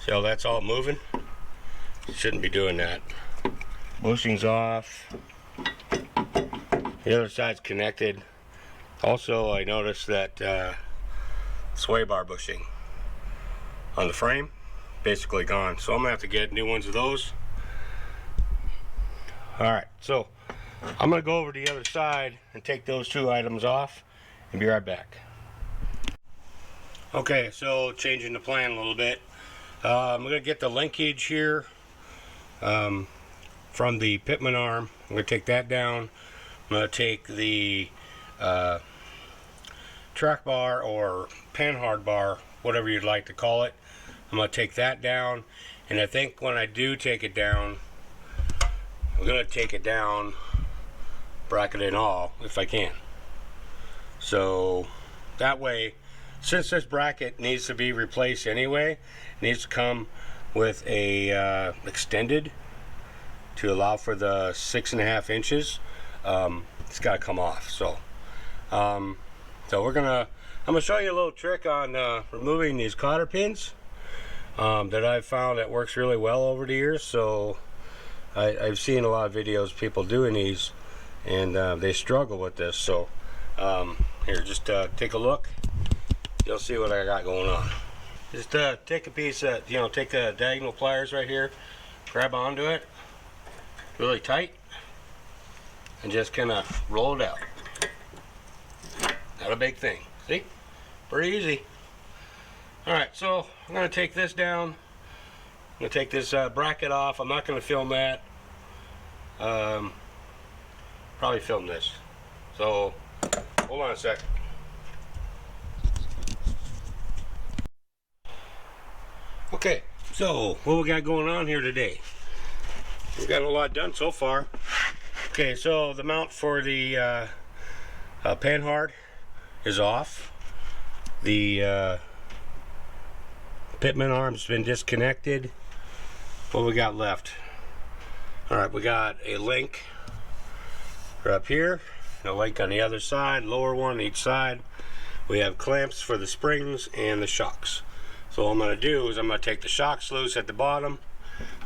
See how that's all moving? Shouldn't be doing that. Bushing's off. The other side's connected. Also, I noticed that sway bar bushing on the frame basically gone, so I'm gonna have to get new ones of those. Alright, so I'm gonna go over to the other side and take those two items off and be right back. Okay, so changing the plan a little bit. I'm gonna get the linkage here from the pitman arm. I'm gonna take that down. I'm gonna take the track bar or panhard bar, whatever you'd like to call it. I'm gonna take that down, and I think when I do take it down, I'm gonna take it down, bracket and all, if I can. So that way, since this bracket needs to be replaced anyway, it needs to come with a extended to allow for the 6.5 inches. It's got to come off. So I'm gonna show you a little trick on removing these cotter pins that I've found that works really well over the years. So I've seen a lot of videos people doing these, and they struggle with this. So here, just take a look. You'll see what I got going on. Just take a piece of, take the diagonal pliers right here, grab onto it really tight, and just kind of roll it out. Not a big thing. See? Pretty easy. Alright, so I'm going to take this down. I'm going to take this bracket off. I'm not going to film that. Probably film this. So, hold on a sec. Okay, so what we got going on here today? We've got a lot done so far. Okay, so the mount for the panhard is off. The pitman arm's been disconnected. What we got left? Alright, we got a link right up here, and a link on the other side, lower one on each side. We have clamps for the springs and the shocks. So what I'm going to do is I'm going to take the shocks loose at the bottom,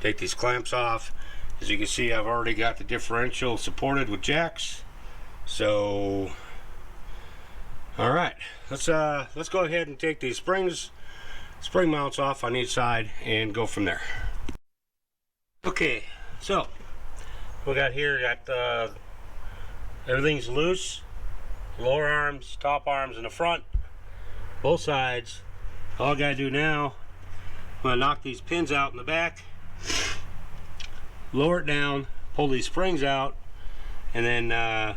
take these clamps off. As you can see, I've already got the differential supported with jacks. So alright, let's go ahead and take these spring mounts off on each side and go from there. Okay, so we got here, everything's loose, lower arms, top arms in the front, both sides. All I gotta do now, I'm gonna knock these pins out in the back, lower it down, pull these springs out, and then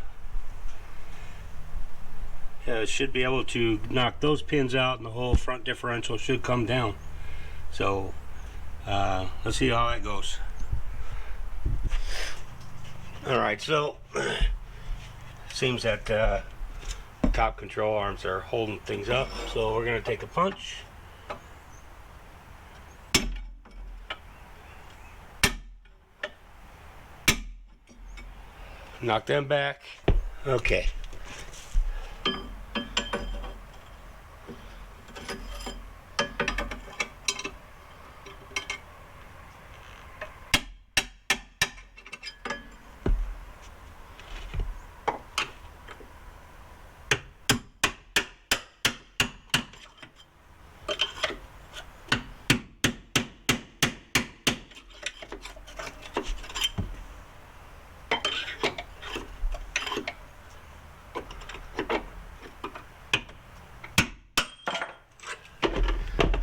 should be able to knock those pins out, and the whole front differential should come down. So let's see how that goes. Alright, so seems that top control arms are holding things up, so we're going to take a punch. Knock them back. Okay.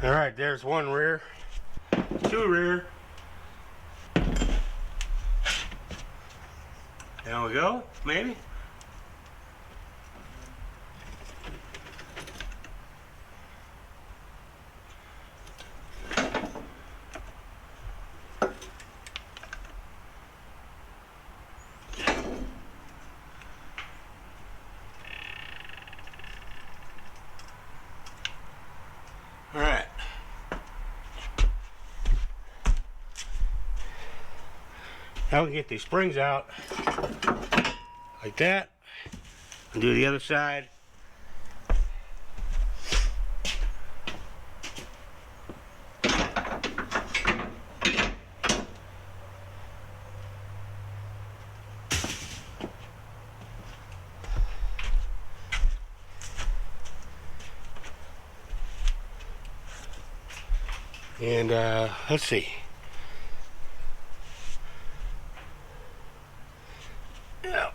Alright, there's one rear, two rear. There we go, maybe. Alright. Now we can get these springs out like that and do the other side. And let's see. Yeah.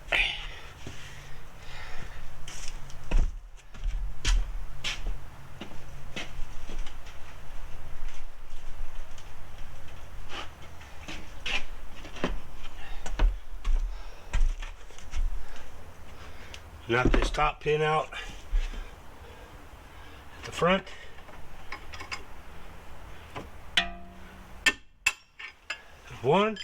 Knock this top pin out at the front. One.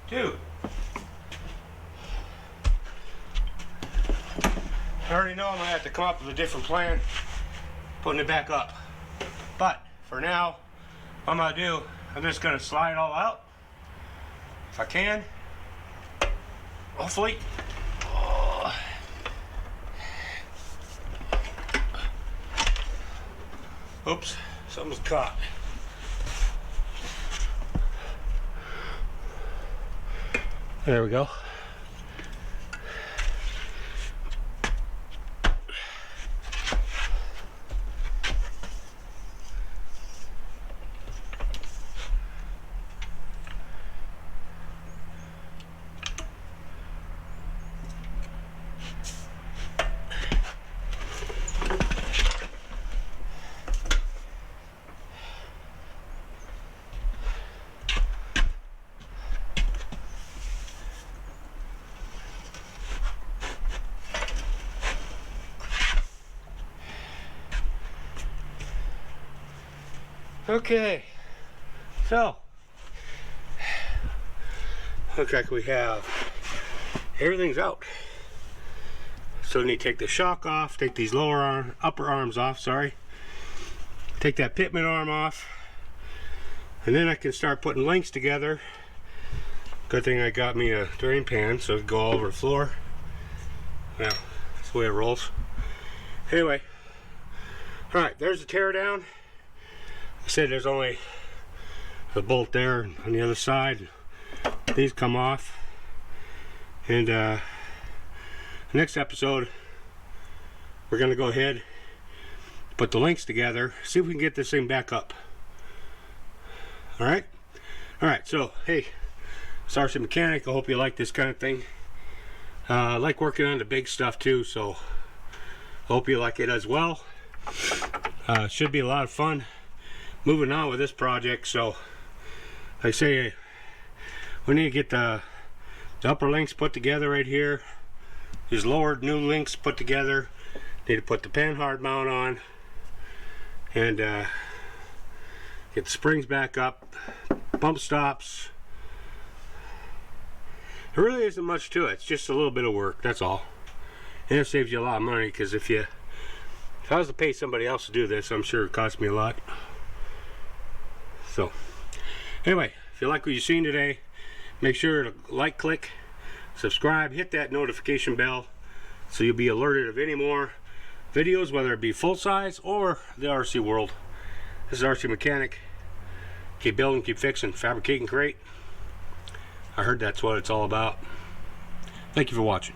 Two. I already know I'm going to have to come up with a different plan putting it back up. But for now, what I'm going to do, I'm just going to slide it all out if I can. Hopefully. Oh. Oops, something's caught. There we go. Okay, so looks like we have everything's out. So we need to take the shock off, take these upper arms off, sorry. Take that pitman arm off, and then I can start putting links together. Good thing I got me a drain pan so it can go all over the floor. Well, that's the way it rolls. Anyway, all right, there's the tear down. I said there's only a bolt there on the other side. These come off. And next episode, we're going to go ahead, put the links together, see if we can get this thing back up. Alright? Alright, so, hey, it's RC Mechanic. I hope you like this kind of thing. I like working on the big stuff too, so I hope you like it as well. Should be a lot of fun moving on with this project. So like I say, we need to get the upper links put together right here, these lower new links put together, need to put the panhard mount on, and get the springs back up, bump stops. There really isn't much to it, it's just a little bit of work, that's all. And it saves you a lot of money, because if I was to pay somebody else to do this, I'm sure it cost me a lot. So, anyway, if you like what you've seen today, make sure to like, click, subscribe, hit that notification bell so you'll be alerted of any more videos, whether it be full size or the RC world. This is RC Mechanic. Keep building, keep fixing, fabricating, create. I heard that's what it's all about. Thank you for watching.